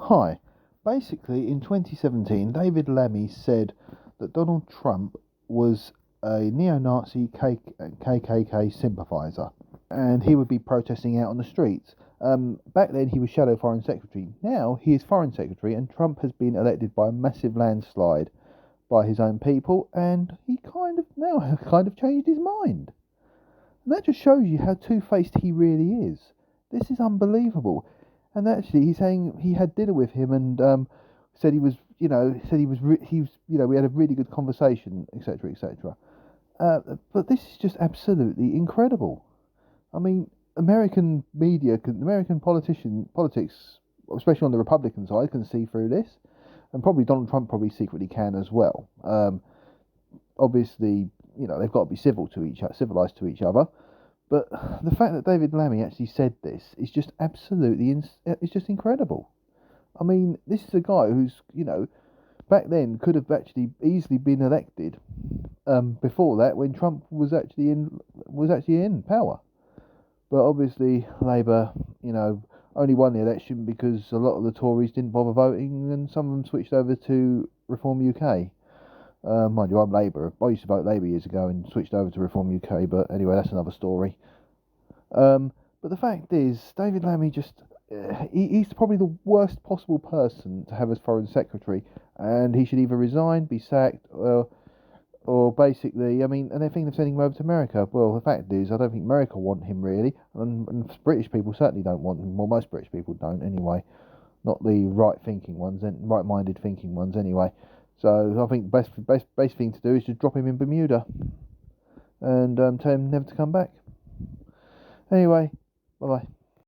Hi. Basically, in 2017, David Lammy said that Donald Trump was a neo-Nazi KKK sympathiser, and he would be protesting out on the streets. Back then, he was Shadow Foreign Secretary. Now, he is Foreign Secretary, and Trump has been elected by a massive landslide by his own people, and he kind of changed his mind. And that just shows you how two-faced he really is. This is unbelievable. And actually, he's saying he had dinner with him and said we had a really good conversation, etc., etc. But this is just absolutely incredible. I mean, American politics, especially on the Republican side, can see through this, and probably Donald Trump probably secretly can as well. Obviously, they've got to be civilized to each other. But the fact that David Lammy actually said this is just it's just incredible. I mean, this is a guy who's, back then could have actually easily been elected. Before that, when Trump was actually in power. But obviously, Labour, only won the election because a lot of the Tories didn't bother voting, and some of them switched over to Reform UK. Mind you, I'm Labour. I used to vote Labour years ago and switched over to Reform UK, but anyway, that's another story. But the fact is, David Lammy he's probably the worst possible person to have as Foreign Secretary, and he should either resign, be sacked, or basically, and they're thinking of sending him over to America. Well, the fact is, I don't think America want him really, and British people certainly don't want him. Well, most British people don't anyway, not the right-minded thinking ones anyway. So I think the best thing to do is just drop him in Bermuda and tell him never to come back. Anyway, bye bye.